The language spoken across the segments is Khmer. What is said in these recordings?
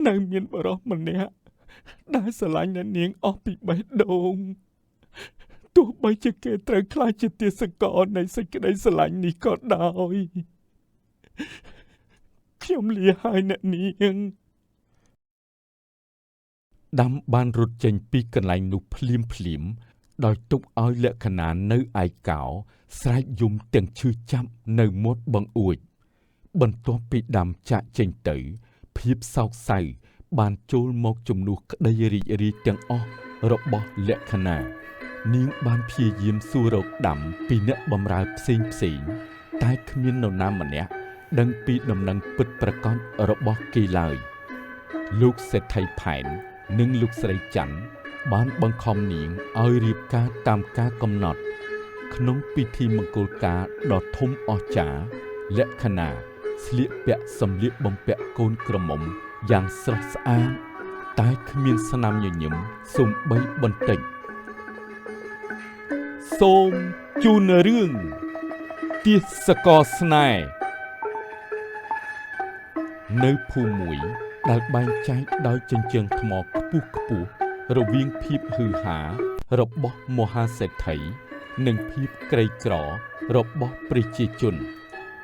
នៅមានបរិសម្នាក់ដែលស្រឡាញ់អ្នកនាងអស់ពីបេះដូងទោះបីជាគេត្រូវខ្លាចជាទាសករនៃសេចក្តីស្រឡាញ់នេះក៏ដោយខ្ញុំលាហើយអ្នកនាងដាំបានរត់ចេញពីកន្លែងនោះភ្លាមដោយទុកឲ្យលក្ខណៈនៅឯកោស្រែកយំទាំងឈឺចាប់នៅមាត់បង្អួចបន្ទាប់ពីដាំចាក់ចេញទៅភាពសោកសៅបានចូលមកជំនួសក្តីរីករាយទាំងអស់របស់លក្ខណៈនាងបានព្យាយាមសួររកដាំពីអ្នកបម្រើផ្សេងតែគ្មាននរណាម្នាក់ដឹងពីដំណឹងពិតប្រាកដរបស់គេឡើយលោកសេដ្ឋីផែននិងលោកស្រីច័ន្ទបានបង្ខំនាងឲ្យរៀបការតាមការកំណត់ក្នុងពិធីមង្គលការដ៏ធំអស្ចារ្យលក្ខណៈស្លៀកពាក់សម្លៀកបំពាក់កូនក្រមុំយ៉ាងស្រស់ស្អាតតែគ្មានស្នាមញញឹមសូម្បីបន្តិចសូមជូនរឿងទាសករស្នេហ៍នៅភូមិមួយដែលបែងចែកដោយជញ្ជាំងថ្មខ្ពស់រវាងភាពហ៊ឺហារបស់មហាសេដ្ឋីនិងភាពក្រីក្ររបស់ប្រជាជន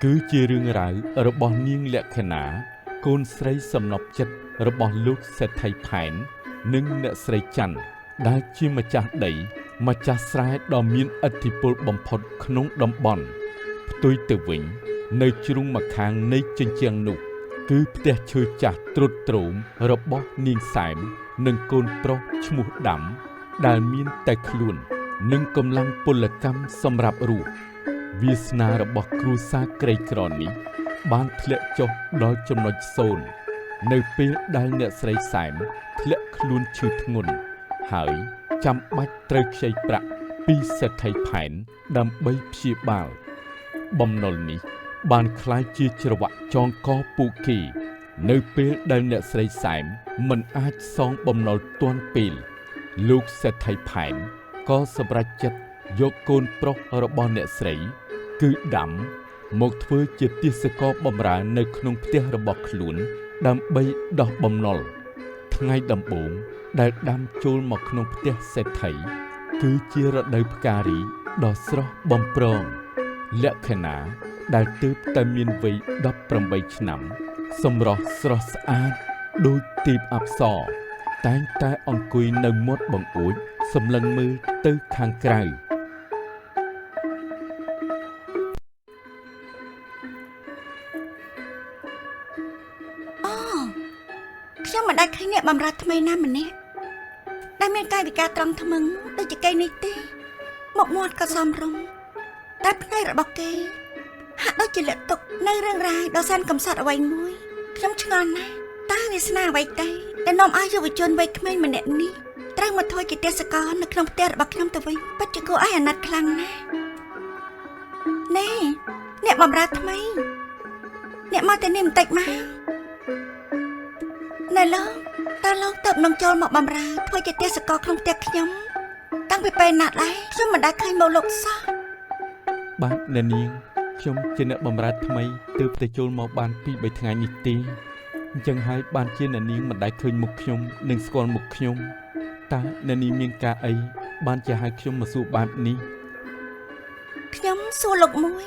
គឺជារឿងរ៉ាវរបស់នាងលក្ខណៈកូនស្រីសំណប់ចិត្តរបស់លោកសេដ្ឋីផែននិងអ្នកស្រីច័ន្ទដែលជាម្ចាស់ដីម្ចាស់ស្រែដ៏មានឥទ្ធិពលបំផុតក្នុងតំបន់ផ្ទុយទៅវិញនៅជ្រុងម្ខាងនៃជញ្ជាំងនោះគឺផ្ទះឈើចាស់ទ្រុឌទ្រោមរបស់នាងសែមនិងកូនប្រុសឈ្មោះដាំដែលមានតែខ្លួននិងកម្លាំងពលកម្មសម្រាប់រស់វាសនារបស់គ្រួសារក្រីក្រនេះបានធ្លាក់ចុះដល់ចំណុចសូន្យនៅពេលដែលអ្នកស្រីសែមធ្លាក់ខ្លួនឈឺធ្ងន់ហើយចាំបាច់ត្រូវខ្ចីប្រាក់ពីសេដ្ឋីផែនដើម្បីព្យាបាលបំណុលនេះបានក្លាយជាច្រវាក់ចងកពួកគេនៅពេលដែលអ្នកស្រីសែមមិនអាចសងបំណុលទាន់ពេលលោកសេដ្ឋីផែនក៏សម្រេចចិត្តយកកូនប្រុសរបស់អ្នកស្រីគឺដាំមកធ្វើជាទាសករបម្រើនៅក្នុងផ្ទះរបស់ខ្លួនដើម្បីដោះបំណុលថ្ងៃដំបូងដែលដាំចូលមកក្នុងផ្ទះសេដ្ឋីគឺជារដូវផ្ការីកដ៏ស្រស់បំព្រងលក្ខណៈដែលទើបតែមានវ័យ18ឆ្នាំសម្រស់ស្រស់ស្អាតដូចទេពអប្សរតែងតែអង្គុយនៅមាត់បង្អួចសម្លឹងមើលទៅខាងក្រៅខ្ញុំមិនដែលឃើញអ្នកបម្រើថ្មីណាម្នាក់ដែលមានកាយវិការត្រង់ថ្មឹងដូចជាគេនេះទេមកមាត់ក៏សមរម្យតែភ្នែករបស់គេហាក់ដូចជាលាក់ទុកនៅរឿងរ៉ាវដ៏សែនកំសត់អ្វីមួយខ្ញុំឆ្ងល់ណាស់តើវាសនាអ្វីទេដែលនាំឲ្យយុវជនវ័យក្មេងម្នាក់នេះត្រូវមកធ្វើជាទាសករនៅក្នុងផ្ទះរបស់ខ្ញុំទៅវិញពិតជាគួរឲ្យអាណិតខ្លាំងណាស់ណែអ្នកបម្រើថ្មីអ្នកមកតែនេះបន្តិចមកណែលោកតើលោកទៅនឹងចូលមកបម្រើធ្វើជាទាសករក្នុងផ្ទះខ្ញុំតាំងពីពេលណាដែរខ្ញុំមិនដែលឃើញមកលោកសោះបាទអ្នកនាងខ្ញុំជាអ្នកបម្រើថ្មីទើបតែចូលមកបាន2-3ថ្ងៃនេះទេអញ្ចឹងហើយបានជាអ្នកនាងមិនដែលឃើញមុខខ្ញុំនិងស្គាល់មុខខ្ញុំតើអ្នកនាងមានការអីបានជាហៅខ្ញុំមកសួរបែបនេះខ្ញុំសួរលោកមួយ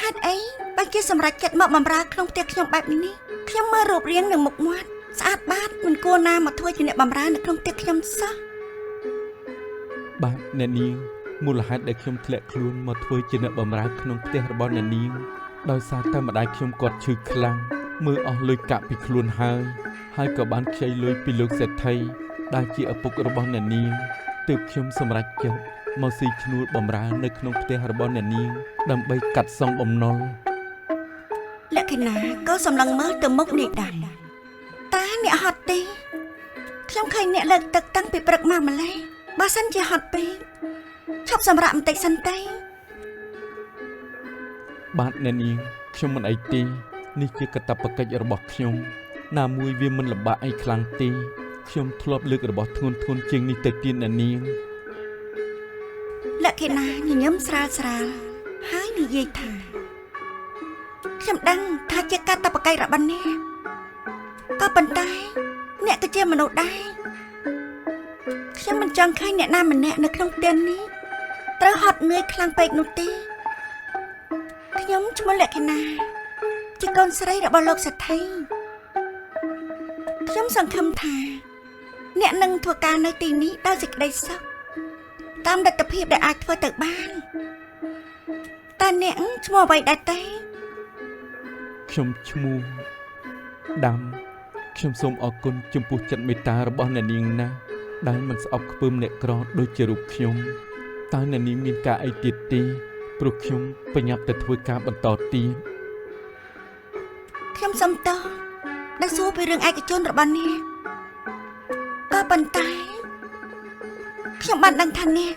ហេតុអីបានជាសម្រេចចិត្តមកបម្រើក្នុងផ្ទះខ្ញុំបែបនេះខ្ញុំមើលរូបរាងនិងមុខមាត់ស្អាតបាតមិនគួរណាមកធ្វើជាអ្នកបម្រើនៅក្នុងផ្ទះខ្ញុំសោះបាទអ្នកនាងមូលហេតុដែលខ្ញុំធ្លាក់ខ្លួនមកធ្វើជាអ្នកបម្រើក្នុងផ្ទះរបស់អ្នកនាងដោយសារតែម្ដាយខ្ញុំគាត់ឈឺខ្លាំងមើលអស់លុយកាក់ពីខ្លួនហើយក៏បានខ្ចីលុយពីលោកសេដ្ឋីដែលជាឪពុករបស់អ្នកនាងទើបខ្ញុំសម្រេចចិត្តមកស៊ីឈ្នួលបម្រើនៅក្នុងផ្ទះរបស់អ្នកនាងដើម្បីកាត់សងបំណុលលក្ខណៈក៏សម្លឹងមើលទៅមុខនេះដែរតើអ្នកហត់ទេខ្ញុំឃើញអ្នកលើកទឹកតាំងពីព្រឹកមកម្ល៉េះបើសិនជាហត់ពេកឈប់សម្រាកបន្តិចសិនទេបាទអ្នកនាងខ្ញុំមិនអីទេនេះជាកាតព្វកិច្ចរបស់ខ្ញុំណាមួយវាមិនលំបាកអីខ្លាំងទេខ្ញុំធ្លាប់លើករបស់ធ្ងន់ជាងនេះទៅទៀតអ្នកនាងលក្ខណៈញញឹមស្រាលហើយនិយាយថាខ្ញុំដឹងថាជាកាតព្វកិច្ចរបស់អ្នក ก็ប៉ុន្តែអ្នកក៏ជាមនុស្សដែរខ្ញុំមិនចង់ឃើញអ្នកណាម្នាក់នៅក្នុងផ្ទះនេះត្រូវហត់នឿយខ្លាំងពេកនោះទេខ្ញុំឈ្មោះលក្ខិណាជាកូនស្រីរបស់លោកសេដ្ឋីខ្ញុំសង្ឃឹមថាអ្នកនឹងធ្វើការនៅទីនេះដោយសេចក្តីសុខតាមលទ្ធភាពដែលអាចធ្វើទៅបានតែអ្នកឈ្មោះអ្វីដែរទេ ខ្ញុំឈ្មោះដាំខ្ញុំសូមអរគុណចំពោះចិត្តមេត្តារបស់អ្នកនាងណាស់ដែលមិនស្អប់ខ្ពើមអ្នកក្រដូចជារូបខ្ញុំតើអ្នកនាងមានការអីទៀតទេព្រោះខ្ញុំបញ្ញាប់ទៅធ្វើការបន្តទៀត ខ្ញុំសុំទោសដែលសួរពីរឿងឯកជនរបស់អ្នកក៏ប៉ុន្តែខ្ញុំបានដឹងថាអ្នក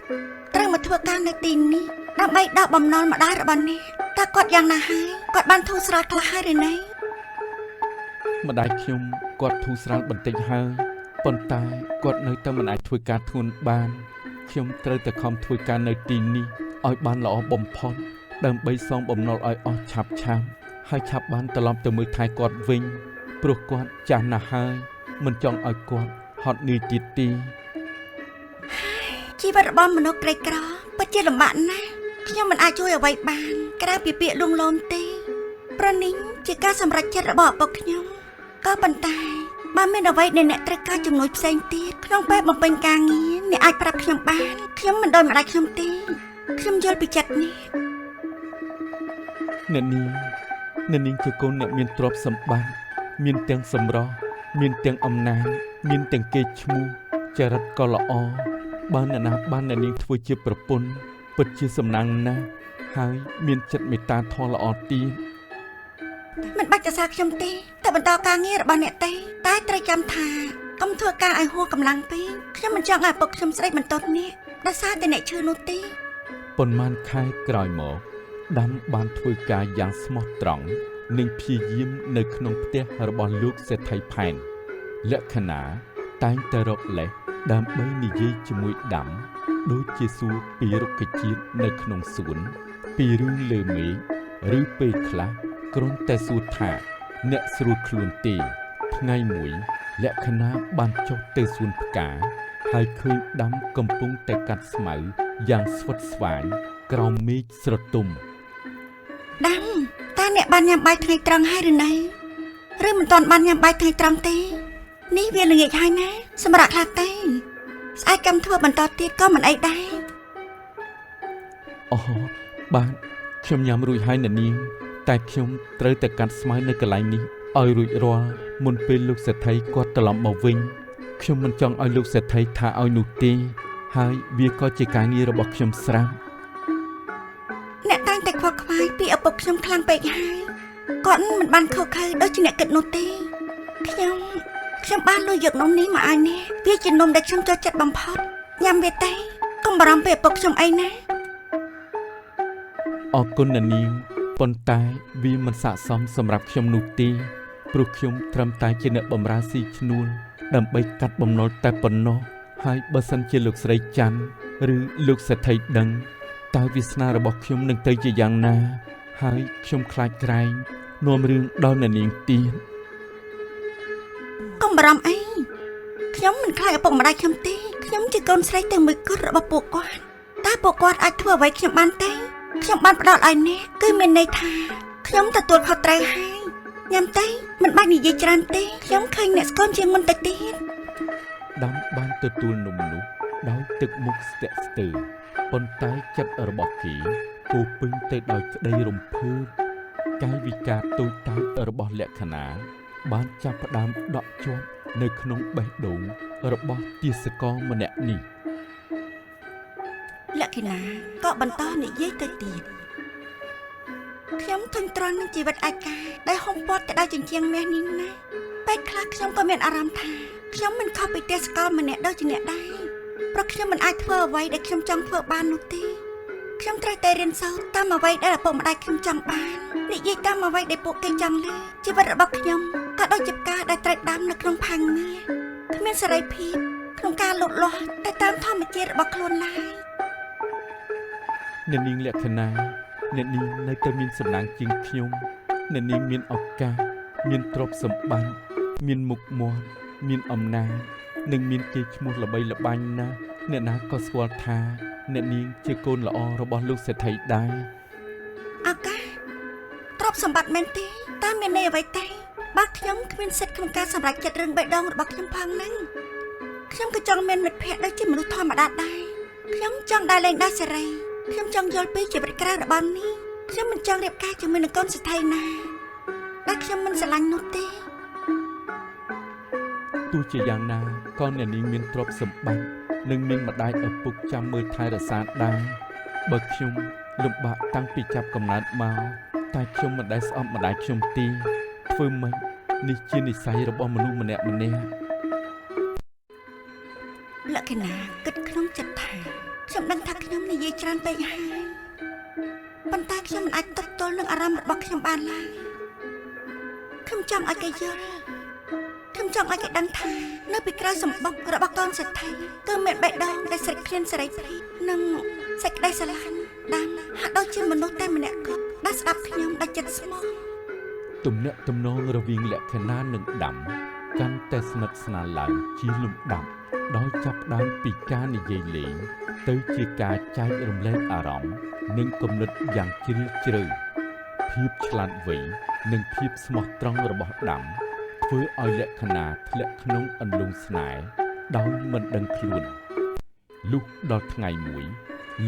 ត្រូវមកធ្វើការនៅទីនេះដើម្បីដកបំណុលម្ដាយរបស់អ្នកតើគាត់យ៉ាងណាហើយគាត់បានធូរស្រាលខ្លះហើយឬនៅ ម្ដាយខ្ញុំគាត់ធូរស្រាលបន្តិចហើយប៉ុន្តែគាត់នៅតែមិនអាចធ្វើការធ្ងន់បានខ្ញុំត្រូវតែខំធ្វើការនៅទីនេះឲ្យបានល្អបំផុតដើម្បីសងបំណុលឲ្យអស់ឆាប់ហើយឆាប់បានត្រឡប់ទៅមើលថែគាត់វិញព្រោះគាត់ចាស់ណាស់ហើយមិនចង់ឲ្យគាត់ហត់នឿយទៀតទេ ជីវិតរបស់មនុស្សក្រីក្រពិតជាលំបាកណាស់ខ្ញុំមិនអាចជួយអ្វីបានក្រៅពីពាក្យលួងលោមទេប្រនេះជាការសម្រេចចិត្តរបស់ឪពុកខ្ញុំក៏ប៉ុន្តែបើមានអ្វីដែលអ្នកត្រូវការជំនួយផ្សេងទៀតក្នុងពេលបំពេញការងារអ្នកអាចប្រាប់ខ្ញុំបានខ្ញុំមិនដូចម្ដាយខ្ញុំទេខ្ញុំយល់ពីចិត្តនេះ អ្នកនាងជាកូនអ្នកមានទ្រព្យសម្បត្តិមានទាំងសម្រស់មានទាំងអំណាចមានទាំងកេរ្តិ៍ឈ្មោះចរិតក៏ល្អបើអ្នកណាបានអ្នកនាងធ្វើជាប្រពន្ធពិតជាសំណាងណាស់ហើយមានចិត្តមេត្តាធម៌ល្អទៀត មិនបាច់សរសើរខ្ញុំទេតែបន្តការងាររបស់អ្នកទេតែត្រូវចាំថាកុំធ្វើការឲ្យហួសកម្លាំងពេកខ្ញុំមិនចង់ឲ្យឪពុកខ្ញុំស្ដីបន្ទោសអ្នកដោយសារតែអ្នកឈឺនោះទេ ប៉ុន្មានខែក្រោយមកដាំបានធ្វើការយ៉ាងស្មោះត្រង់និងព្យាយាមនៅក្នុងផ្ទះរបស់លោកសេដ្ឋីផែនលក្ខណៈតែងតែរកលេសដើម្បីនិយាយជាមួយដាំដូចជាសួរពីរុក្ខជាតិនៅក្នុងសួនពីរឿងលើមេឃឬពេលខ្លះគ្រាន់តែសួរថាអ្នកស្រួលខ្លួនទេថ្ងៃមួយលក្ខណៈបានចុះទៅសួនផ្កាហើយឃើញដាំកំពុងតែកាត់ស្មៅយ៉ាងស្វិតស្វាញក្រោមមេឃស្រទុំ ដាំតើអ្នកបានញ៉ាំបាយថ្ងៃត្រង់ហើយឬនៅឬមិនទាន់បានញ៉ាំបាយថ្ងៃត្រង់ទេនេះវាល្ងាចហើយណាសម្រាប់ខ្លះទេស្អែកកម្មធ្វើបន្តទៀតក៏មិនអីដែរ អូបាទខ្ញុំញ៉ាំរួចហើយអ្នកនាងតែខ្ញុំត្រូវតែកាត់ស្មៅនៅកន្លែងនេះឲ្យរួចរាល់មុនពេលលោកសេដ្ឋីគាត់ត្រឡប់មកវិញខ្ញុំមិនចង់ឲ្យលោកសេដ្ឋីថាឲ្យនោះទេហើយវាក៏ជាការងាររបស់ខ្ញុំស្រាប់ អ្នកតែងតែខ្វល់ខ្វាយពីឪពុកខ្ញុំខ្លាំងពេកហើយគាត់មិនបានខុសខើដូចជាអ្នកគិតនោះទេខ្ញុំបានលួចយកនំនេះមកឲ្យអ្នកវាជានំដែលខ្ញុំចូលចិត្តបំផុតញ៉ាំវាទេកុំបារម្ភពីឪពុកខ្ញុំអីណា អរគុណអ្នកនាងប៉ុន្តែវាមិនស័ក្តិសមសម្រាប់ខ្ញុំនោះទេព្រោះខ្ញុំត្រឹមតែជាអ្នកបម្រើស៊ីឈ្នួលដើម្បីកាត់បំណុលតែប៉ុណ្ណោះហើយបើសិនជាលោកស្រីច័ន្ទឬលោកសេដ្ឋីដឹងតើវាសនារបស់ខ្ញុំនឹងទៅជាយ៉ាងណាហើយខ្ញុំខ្លាចក្រែងនាំរឿងដល់អ្នកនាងទៀត កុំបារម្ភអីខ្ញុំមិនខ្លាចឪពុកម្ដាយខ្ញុំទេខ្ញុំជាកូនស្រីតែមួយគត់របស់ពួកគាត់តែពួកគាត់អាចធ្វើអ្វីខ្ញុំបានទេខ្ញុំបានផ្ដល់ឲ្យអ្នកគឺមានន័យថាខ្ញុំទទួលខុសត្រូវហើយញ៉ាំទេមិនបាច់និយាយច្រើនទេខ្ញុំឃើញអ្នកស្គមជាងមុនទៅទៀត ដាំបានទទួលនំនោះដោយទឹកមុខស្ទាក់ស្ទើរប៉ុន្តែចិត្តរបស់គេពោពេញទៅដោយក្តីរំភើបកាយវិការតូចតាចរបស់លក្ខណៈបានចាប់ផ្ដើមដក់ជាប់នៅក្នុងបេះដូងរបស់ទាសករម្នាក់នេះ លក្ខណៈក៏បន្តនិយាយទៅទៀតខ្ញុំធុញទ្រាន់នឹងជីវិតឯកាដែលហុំព័ទ្ធទៅដោយជញ្ជាំងមាសនេះណាពេលខ្លះខ្ញុំក៏មានអារម្មណ៍ថាខ្ញុំមិនខុសពីទេសកលម្នាក់ដូចជាអ្នកដែរព្រោះខ្ញុំមិនអាចធ្វើអ្វីដែលខ្ញុំចង់ធ្វើបាននោះទេខ្ញុំត្រូវតែរៀនសូត្រតាមអ្វីដែលឪពុកម្ដាយខ្ញុំចង់បាននិយាយតាមអ្វីដែលពួកគេចង់ឮជីវិតរបស់ខ្ញុំក៏ដូចជាផ្កាដែលត្រូវដាំនៅក្នុងផាំងមាសគ្មានសេរីភាពក្នុងការលូតលាស់ទៅតាមធម្មជាតិរបស់ខ្លួនឡើយ អ្នកនាងលក្ខណៈអ្នកនាងនៅតែមានសំណាងជាងខ្ញុំអ្នកនាងមានឱកាសមានទ្រព្យសម្បត្តិ មានមុខមាត់មានអំណាចនិងមានកេរ្តិ៍ឈ្មោះល្បីល្បាញណាស់អ្នកណាក៏ស្គាល់ថាអ្នកនាងជាកូនល្អរបស់លោកសេដ្ឋីដែរ ឱកាសទ្រព្យសម្បត្តិមែនទេតែមានន័យអ្វីទេបើខ្ញុំគ្មានសិទ្ធិក្នុងការសម្រេចចិត្តរឿងបេះដូងរបស់ខ្ញុំផងហ្នឹងខ្ញុំក៏ចង់មានមិត្តភ័ក្តិដូចជាមនុស្សធម្មតាដែរខ្ញុំចង់ដើរលេងដោយសេរីខ្ញុំចង់យល់ពីជីវិតក្រៅរបស់នេះខ្ញុំមិនចង់រៀបការជាមួយនឹងកូនសេដ្ឋីណាដែលខ្ញុំមិនស្រឡាញ់នោះទេ ទោះជាយ៉ាងណាក៏អ្នកនាងមានទ្រព្យសម្បត្តិនិងមានម្ដាយឪពុកចាំមើលថែរក្សាដែរបើខ្ញុំលំបាកតាំងពីចាប់កំណើតមកតែខ្ញុំមិនដែលស្អប់ម្ដាយខ្ញុំទេធ្វើម៉េចនេះជានិស្ស័យរបស់មនុស្សម្នាក់ៗ លក្ខណៈគិតក្នុងចិត្តថាខ្ញុំដឹងថាខ្ញុំនិយាយច្រើនពេកហើយប៉ុន្តែខ្ញុំមិនអាចទប់ទល់នឹងអារម្មណ៍របស់ខ្ញុំបានឡើយខ្ញុំចង់ឲ្យគេយល់ខ្ញុំចង់ឲ្យគេដឹងថានៅពីក្រោយសម្បុករបស់កូនសេដ្ឋីគឺមានបេះដូងដែលស្រេកឃ្លានសេរីព្រីនិងសេចក្តីស្រឡាញ់ដែលហាក់ដូចជាមនុស្សតែម្នាក់គត់ដែលស្ដាប់ខ្ញុំដោយចិត្តស្មោះ ទំនាក់ទំនងរវាងលក្ខណៈនិងដាំកាន់តែស្និទ្ធស្នាលឡើងជាលំដាប់ដោយចាប់ផ្ដើមពីការនិយាយលេងទៅជាការចែករំលែកអារម្មណ៍និងគំនិតយ៉ាងជ្រាលជ្រៅភាពឆ្លាតវៃនិងភាពស្មោះត្រង់របស់ដាំធ្វើឲ្យលក្ខណៈធ្លាក់ក្នុងអន្លង់ស្នេហ៍ដោយមិនដឹងខ្លួនលុះដល់ថ្ងៃមួយ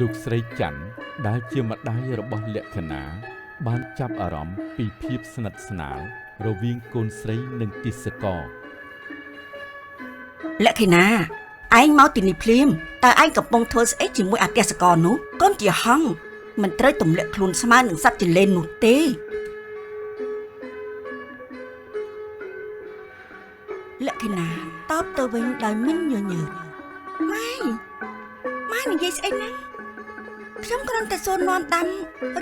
លោកស្រីច័ន្ទដែលជាម្ដាយរបស់លក្ខណៈបានចាប់អារម្មណ៍ពីភាពស្និទ្ធស្នាលរវាងកូនស្រីនិងទិសកោ លក្ខណៈឯងមកទីនេះភ្លាមតើឯងកំពុងធ្វើស្អីជាមួយអទេសកលនោះកូនជាហង្សមិនត្រូវទម្លាក់ខ្លួនស្មើនឹងសត្វចលែននោះទេលក្ខណៈតបទៅវិញដោយមិនញញើតម៉ែនិយាយស្អីណាខ្ញុំគ្រាន់តែសួរនាំដាំ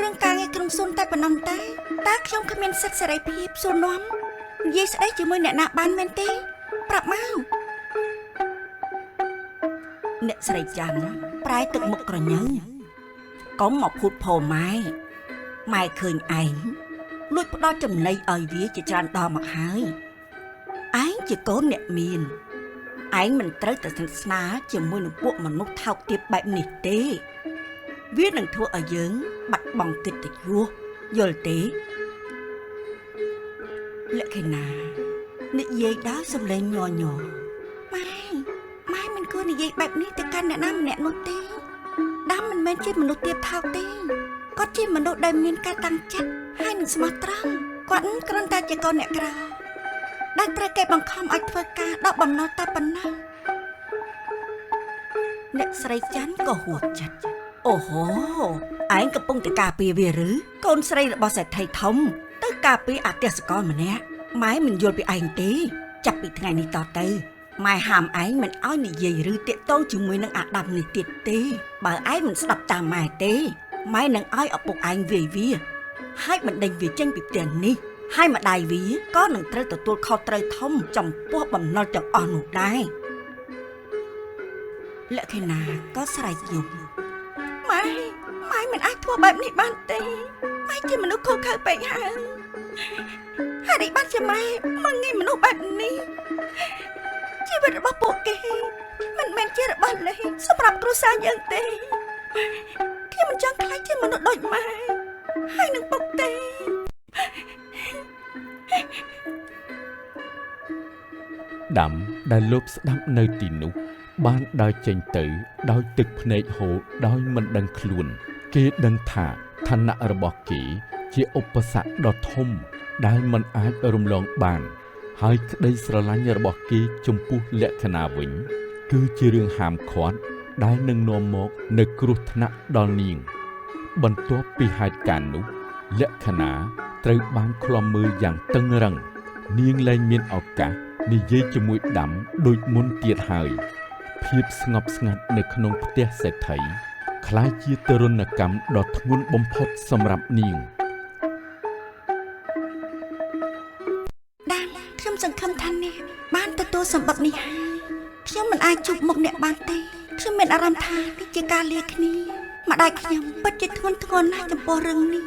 រឿងការងារក្នុងសួនតែប៉ុណ្ណោះតែតើខ្ញុំគ្មានសិទ្ធិសេរីភាពសួរនាំនិយាយស្អីជាមួយអ្នកណាបានមែនទេប្រាប់មកអ្នកស្រីច័ន្ទប្រែទឹកមុខក្រញើកុំមកភូតផោម៉ែឃើញឯងលួចផ្ដោតចំណីឲ្យវាជាច្រើនដងមកហើយឯងជាកូនអ្នកមានឯងមិនត្រូវតែស្និទ្ធស្នាលជាមួយនឹងពួកមនុស្សថោកទាបបែបនេះទេវានឹងធ្វើឲ្យយើងបាត់បង់កិត្តិយសយល់ទេលក្ខណៈនិយាយដល់សំឡេងញ័រម៉ែមិនគួរនិយាយបែបនេះទៅកាន់អ្នកណាម្នាក់នោះទេដាំមិនមែនជាមនុស្សទាបថោកទេគាត់ជាមនុស្សដែលមានការតាំងចិត្តហើយនឹងស្មោះត្រង់គាត់គ្រាន់តែជាកូនអ្នកក្រដែលត្រូវគេបង្ខំឲ្យធ្វើការដកបំណុលតែប៉ុណ្ណោះអ្នកស្រីច័ន្ទក៏ហួចចិត្តអូហូឯងកំពុងតែការពារវាឬកូនស្រីរបស់សេដ្ឋីធំទៅការពារអទេសកលម្នាក់ម៉ែមិនយល់ពីឯងទេចាប់ពីថ្ងៃនេះតទៅម៉ែហាមឯងមិនឲ្យនិយាយឬតាកតងជាមួយនឹងអាដាមនេះទៀតទេបើឯងមិនស្ដាប់តាមម៉ែទេម៉ែនឹងឲ្យឪពុកឯងវាយវាហើយបណ្ដេញវាចេញពីផ្ទះនេះហើយម្ដាយវាក៏នឹងត្រូវទទួលខុសត្រូវធំចំពោះបំណុលទាំងអស់នោះដែរលក្ខណៈក៏ស្រែកយំម៉ែមិនអាចធ្វើបែបនេះបានទេម៉ែជាមនុស្សខុសខើពេកហើយហើយនេះបានជាម៉ែមកងាយមនុស្សបែបនេះជីវិតរបស់ពួកគេមិនមែនជារបស់លេងសម្រាប់គ្រួសារយើងទេខ្ញុំមិនចង់ខ្លាចជាមនុស្សដូចម៉ែហើយនឹងពុកទេ ដាំដែលលោកស្ដាប់នៅទីនោះបានដើរចេញទៅដោយទឹកភ្នែកហូរដោយមិនដឹងខ្លួនគេដឹងថាឋានៈរបស់គេជាឧបសគ្គដ៏ធំដែលមិនអាចរំលងបានហើយក្តីស្រឡាញ់របស់គេចំពោះលក្ខណៈវិញគឺជារឿងហាមឃាត់ដែលនឹងនាំមកនូវគ្រោះថ្នាក់ដល់នាងបន្ទាប់ពីហេតុការណ៍នោះលក្ខណៈត្រូវបានឃ្លាំមើលយ៉ាងតឹងរ៉ឹងនាងលែងមានឱកាសនិយាយជាមួយដាំដូចមុនទៀតហើយភាពស្ងប់ស្ងាត់នៅក្នុងផ្ទះសេដ្ឋីคล้ายជាទរណកម្មដ៏ធ្ងន់បំផុតសម្រាប់នាងដាំខ្ញុំសង្ឃឹមថាអ្នកបានទទួលសម្បត្តិនេះហើយខ្ញុំមិនអាចជួបមុខអ្នកបានទេខ្ញុំមានអារម្មណ៍ថានេះជាការលាគ្នាម្ដាយខ្ញុំពិតជាធ្ងន់ធ្ងរណាស់ចំពោះរឿងនេះ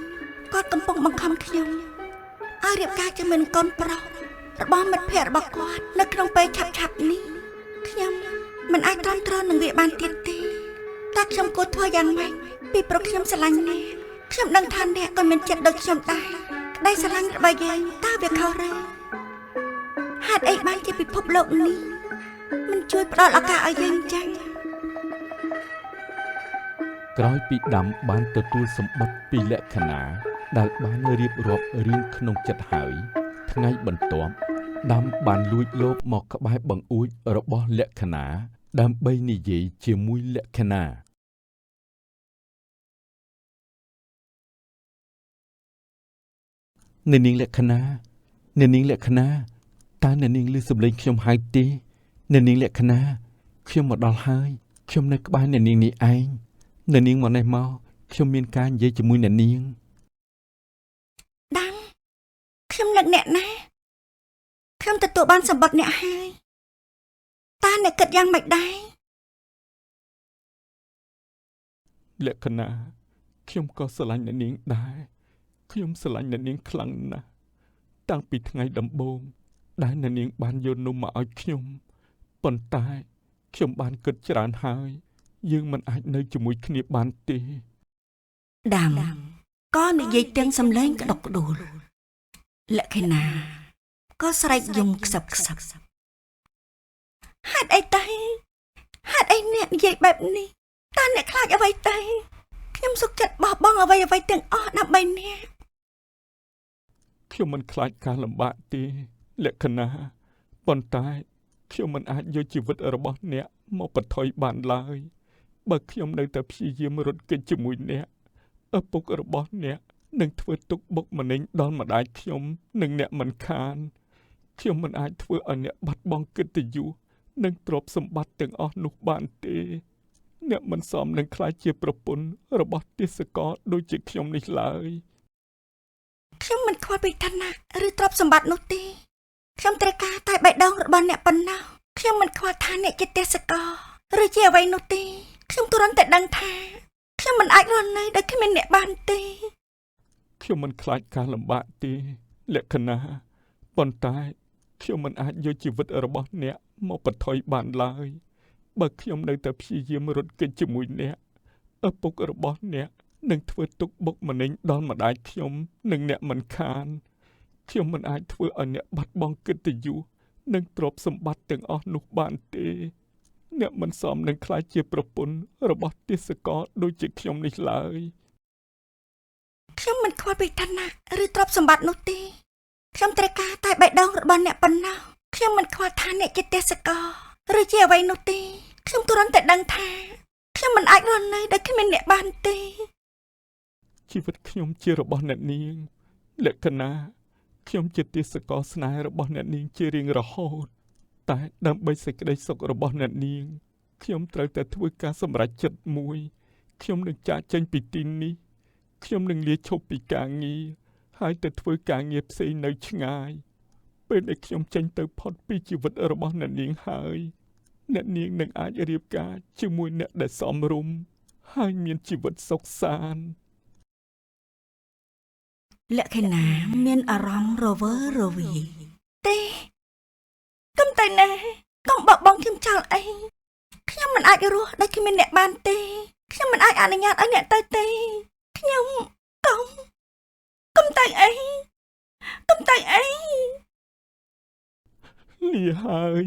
គាត់កំពុងបង្ខំខ្ញុំឲ្យរៀបការជាមួយនឹងកូនប្រុស របស់មិត្តភ័ក្តិរបស់គាត់នៅក្នុងពេលឆាប់នេះខ្ញុំមិនអាចទ្រាំទ្រនឹងវាបានទៀតទេតែខ្ញុំគួរធ្វើយ៉ាងម៉េចពីព្រោះខ្ញុំស្រឡាញ់អ្នកខ្ញុំដឹងថាអ្នកក៏មានចិត្តដូចខ្ញុំដែរក្តីស្រឡាញ់របស់យើងតើវាខុសឬហេតុអីបានជាពិភពលោកនេះមិនជួយផ្ដល់ឱកាសឲ្យយើងចឹង ក្រោយពីដាំបានទទួលសម្បត្តិពីលក្ខណៈដែលបានរៀបរាប់រៀងក្នុងចិត្តហើយថ្ងៃបន្ទាប់ដាំបានលួចលោបមកក្បែរបង្អួចរបស់លក្ខណៈដើម្បីនិយាយជាមួយលក្ខណៈអ្នកនាងលក្ខណៈអ្នកនាងលក្ខណៈតើអ្នកនាងឮសំឡេងខ្ញុំហើយទេអ្នកនាងលក្ខណៈខ្ញុំមកដល់ហើយខ្ញុំនៅក្បែរអ្នកនាងនេះឯងអ្នកនាងមកនេះមកខ្ញុំមានការនិយាយជាមួយអ្នកនាងដាំខ្ញុំនឹកអ្នកណាខ្ញុំទទួលបានសម្បត្តិអ្នកហើយតើអ្នកគិតយ៉ាងម៉េចដែរលក្ខណៈខ្ញុំក៏ស្រឡាញ់អ្នកនាងដែរខ្ញុំស្រឡាញ់អ្នកនាងខ្លាំងណាស់តាំងពីថ្ងៃដំបូងដែលអ្នកនាងបានយកនំមកឲ្យខ្ញុំប៉ុន្តែខ្ញុំបានគិតច្រើនហើយយើងមិនអាចនៅជាមួយគ្នាបានទេដាំក៏និយាយទាំងសំឡេងក្តុកក្តួលលក្ខណៈក៏ស្រែកយំខ្សឹបខ្សឹបហេតុអីទៅហេតុអីអ្នកនិយាយបែបនេះតើអ្នកខ្លាចអ្វីទៅខ្ញុំសុខចិត្តបោះបង់អ្វីទាំងអស់ដើម្បីអ្នកខ្ញុំមិនខ្លាចការលំបាកទេលក្ខណៈប៉ុន្តែខ្ញុំមិនអាចយកជីវិតរបស់អ្នកមកបន្ថយបានឡើយបើខ្ញុំនៅតែព្យាយាមរត់គេចជាមួយអ្នកឪពុករបស់អ្នកនឹងធ្វើទុកបុកម្នេញដល់ម្ដាយខ្ញុំនិងអ្នកមិនខានខ្ញុំមិនអាចធ្វើឲ្យអ្នកបាត់បង់កិត្តិយសនិងទ្រព្យសម្បត្តិទាំងអស់នោះបានទេអ្នកមិនសមនឹងក្លាយជាប្រពន្ធរបស់ទេសកលដូចជាខ្ញុំនេះឡើយខ្ញុំមិនខ្វល់ពីឋានៈឬទ្រព្យសម្បត្តិនោះទេខ្ញុំត្រូវការតែបេះដូងរបស់អ្នកប៉ុណ្ណោះខ្ញុំមិនខ្វល់ថាអ្នកជាទេសកលឬជាអ្វីនោះទេខ្ញុំគ្រាន់តែដឹងថាខ្ញុំមិនអាចរស់នៅដោយគ្មានអ្នកបានទេខ្ញុំមិនខ្លាចការលំបាកទេលក្ខណៈប៉ុន្តែខ្ញុំមិនអាចយកជីវិតរបស់អ្នកមកបន្ថយបានឡើយបើខ្ញុំនៅតែព្យាយាមរត់គេចជាមួយអ្នកឪពុករបស់អ្នកនឹងធ្វើទុកបុកម្នេញដល់ម្ដាយខ្ញុំនិងអ្នកមិនខានខ្ញុំមិនអាចធ្វើឲ្យអ្នកបាត់បង់កិត្តិយសនិងទ្រព្យសម្បត្តិទាំងអស់នោះបានទេអ្នកមិនសមនឹងក្លាយជាប្រពន្ធរបស់ទេសកលដូចជាខ្ញុំនេះឡើយខ្ញុំមិនខ្វល់ពីឋានៈឬទ្រព្យសម្បត្តិនោះទេខ្ញុំត្រូវការតែបេះដូងរបស់អ្នកប៉ុណ្ណោះខ្ញុំមិនខ្វល់ថាអ្នកជាទេសកលឬជាអ្វីនោះទេខ្ញុំគ្រាន់តែដឹងថាខ្ញុំមិនអាចរស់នៅដោយគ្មានអ្នកបានទេជីវិតខ្ញុំជារបស់អ្នកនាងលក្ខណៈខ្ញុំជាទេសកលស្នេហ៍របស់អ្នកនាងជារៀងរហូតតែដើម្បីសេចក្តីសុខរបស់អ្នកនាងខ្ញុំត្រូវតែធ្វើការសម្រេចចិត្តមួយខ្ញុំនឹងចាកចេញពីទីនេះខ្ញុំនឹងលាឈប់ពីការងារហើយទៅធ្វើការងារផ្សេងនៅឆ្ងាយពេលដែលខ្ញុំចេញទៅផុតពីជីវិតរបស់អ្នកនាងហើយអ្នកនាងនឹងអាចរៀបការជាមួយអ្នកដែលសមរម្យហើយមានជីវិតសុខសាន្តលក្ខណៈមានអារម្មណ៍រវើរវាយទេកុំទៅណាកុំបោះបង់ខ្ញុំចោលអីខ្ញុំមិនអាចរស់ដោយគ្មានអ្នកបានទេខ្ញុំមិនអាចអនុញ្ញាតឲ្យអ្នកទៅទេខ្ញុំកុំទៅអីលាហើយ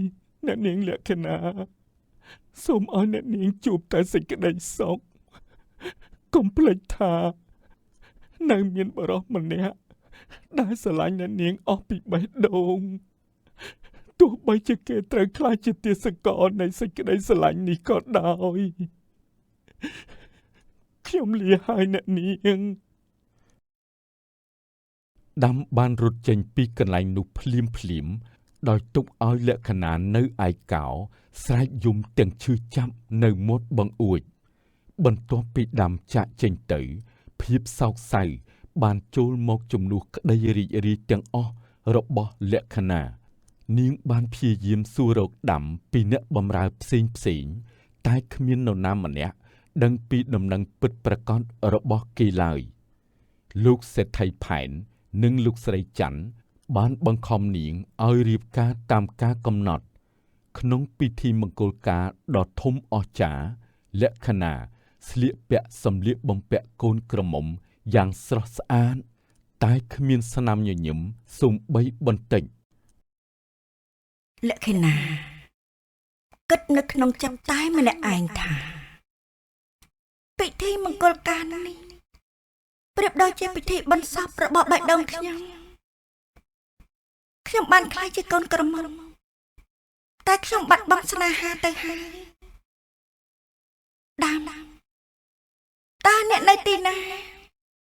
អ្នកនាងលក្ខណៈសូមឲ្យអ្នកនាងជួបតែសេចក្តីសុខកុំភ្លេចថានៅមានបរិសម្នាក់ដែលស្រឡាញ់អ្នកនាងអស់ពីបេះដូងទោះបីជាគេត្រូវខ្លាចជាទេសកលនៃសេចក្តីស្រឡាញ់នេះក៏ដោយខ្ញុំលាហើយអ្នកនាងដាំបានរត់ចេញពីកន្លែងនោះភ្លាមដោយទុកឲ្យលក្ខណៈនៅឯកោស្រែកយំទាំងឈឺចាប់នៅមាត់បង្អួចបន្ទាប់ពីដាំចាក់ចេញទៅភាពសោកសៅបានចូលមកជំនួសក្តីរីករាយទាំងអស់របស់លក្ខណៈនាងបានព្យាយាមសួររកដាំពីអ្នកបម្រើផ្សេងតែគ្មាននរណាម្នាក់ដឹងពីដំណឹងពិតប្រាកដរបស់គេឡើយលោកសេដ្ឋីផែននិងលោកស្រីច័ន្ទ បានបង្ខំនាងឲ្យរៀបការតាមការកំណត់ក្នុងពិធីមង្គលការដ៏ធំអស្ចារ្យលក្ខណៈស្លៀកពាក់សម្លៀកបំពាក់កូនក្រមុំយ៉ាងស្រស់ស្អាតតែគ្មានស្នាមញញឹមសូម្បីបន្តិច លក្ខណៈគិតនៅក្នុងចិត្តតែម្នាក់ឯងថាពិធីមង្គលការនេះប្រៀបដូចជាពិធីបន្សពរបស់បេះដូងខ្ញុំបានខ្លាចជាកូនក្រមុំតែខ្ញុំបាត់បង់ស្នេហាទៅហើយដាមតើអ្នកនៅទីណា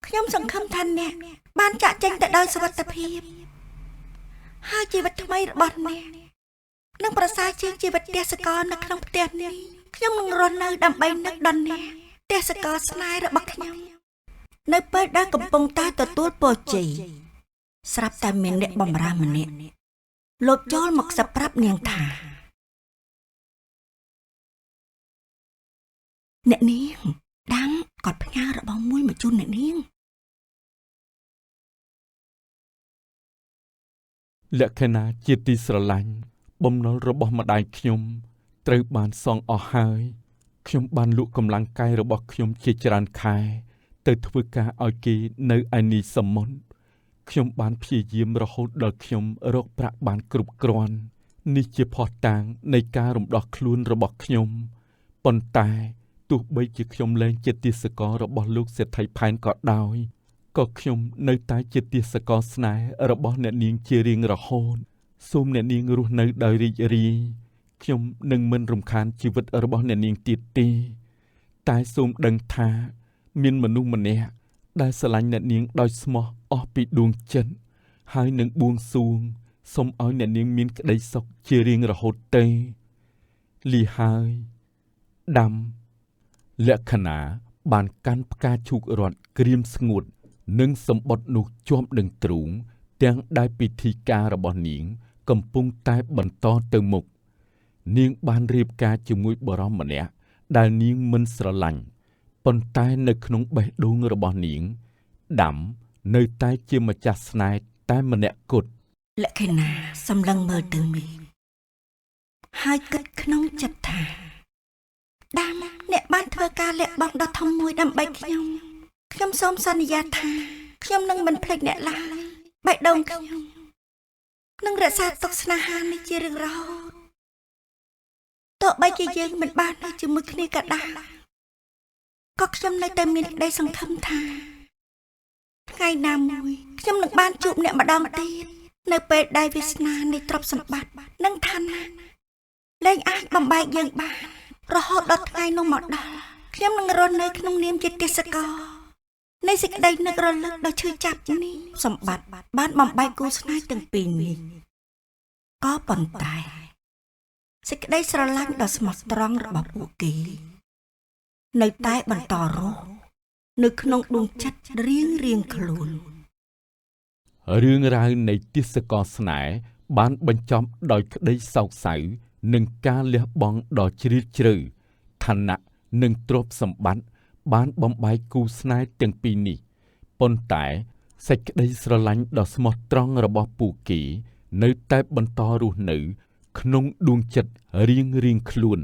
ខ្ញុំសង្ឃឹមថាអ្នកបានចាក់ចេញទៅដោយសុវត្ថិភាពហើយជីវិតថ្មីរបស់អ្នកនឹងប្រសើរជាងជីវិតទេសកលនៅក្នុងផ្ទះនេះខ្ញុំនឹងរស់នៅដើម្បីនឹកដល់អ្នកទេសកលស្នេហ៍របស់ខ្ញុំនៅពេលដែលកំពុងតែទទួលពរជ័យស្រាប់តែមានអ្នកបម្រើម្នាក់លោតចូលមកសប្រាប់នាងថាអ្នកនាងដាំគាត់ផ្ញើរបស់មួយមកជូនអ្នកនាង លក្ខណៈជាទីស្រឡាញ់បំណុលរបស់ម្ដាយខ្ញុំត្រូវបានសងអស់ហើយខ្ញុំបានលក់កម្លាំងកាយរបស់ខ្ញុំជាច្រើនខែទៅធ្វើការឲ្យគេនៅឯនីសមុទ្រខ្ញុំបានព្យាយាមរហូតដល់ខ្ញុំរកប្រាក់បានគ្រប់គ្រាន់នេះជាភស្តុតាងនៃការរំដោះខ្លួនរបស់ខ្ញុំប៉ុន្តែទោះបីជាខ្ញុំលែងជាទេសកលរបស់លោកសេដ្ឋីផែនក៏ដោយក៏ខ្ញុំនៅតែជាទេសកលស្នេហ៍របស់អ្នកនាងជារៀងរហូតសូមអ្នកនាងរស់នៅដោយរីករាយខ្ញុំនឹងមិនរំខានជីវិតរបស់អ្នកនាងទៀតទេតែសូមដឹងថាមានមនុស្សម្នាក់ដែលស្រឡាញ់អ្នកនាងដោយស្មោះអស់ពីដួងចិត្តហើយនឹងបួងសួងសូមឲ្យអ្នកនាងមានក្តីសុខជារៀងរហូតទេលីហើយដាំលក្ខណៈបានកាន់ផ្កាឈូករត់ក្រៀមស្ងួតនិងសម្បត្តិនោះជាប់នឹងទ្រូងទាំងដែលពិធីការរបស់នាងកំពុងតែបន្តទៅមុខនាងបានរៀបការជាមួយបរិមម្នាក់ដែលនាងមិនស្រឡាញ់ប៉ុន្តែនៅក្នុងបេះដូងរបស់នាងដាំនៅតែជាម្ចាស់ស្នេហ៍តែម្នាក់គត់ លក្ខណៈសម្លឹងមើលទៅមីងហើយគិតក្នុងចិត្តថាដាមអ្នកបានធ្វើការលាក់បង់ដ៏ធំមួយដើម្បីខ្ញុំសូមសន្យាថាខ្ញុំនឹងមិនភ្លេចអ្នកឡើយបេះដូងខ្ញុំនឹងរក្សាទុកស្នេហានេះជារៀងរហូតទោះបីជាយើងមិនបាននៅជាមួយគ្នាក៏ដោយក៏ខ្ញុំនៅតែមានក្តីសង្ឃឹមថាថ្ងៃណាមួយខ្ញុំនឹងបានជួបអ្នកម្ដងទៀតនៅពេលដែលវាសនានៃទ្រព្យសម្បត្តិនិងឋានៈលែងអាចបំបែកយើងបានរហូតដល់ថ្ងៃនោះមកដល់ខ្ញុំនឹងរស់នៅក្នុងនាមជាទេសកលនៃសេចក្តីនឹករលឹកដ៏ឈឺចាប់នេះសម្បត្តិបានបំបែកគូស្នេហ៍ទាំងពីរនេះក៏ប៉ុន្តែសេចក្តីស្រឡាញ់ដ៏ស្មោះត្រង់របស់ពួកគេនៅតែបន្តរស់នៅក្នុងដួងចិត្តរៀងខ្លួន រឿងរ៉ាវនៃទេសកលស្នេហ៍បានបញ្ចប់ដោយក្តីសោកសៅនិងការលះបង់ដ៏ជ្រាលជ្រៅឋានៈនិងទ្រព្យសម្បត្តិបានបំបែកគូស្នេហ៍ទាំងពីរនេះប៉ុន្តែសេចក្តីស្រឡាញ់ដ៏ស្មោះត្រង់របស់ពួកគេនៅតែបន្តរស់នៅក្នុងដួងចិត្តរៀងខ្លួន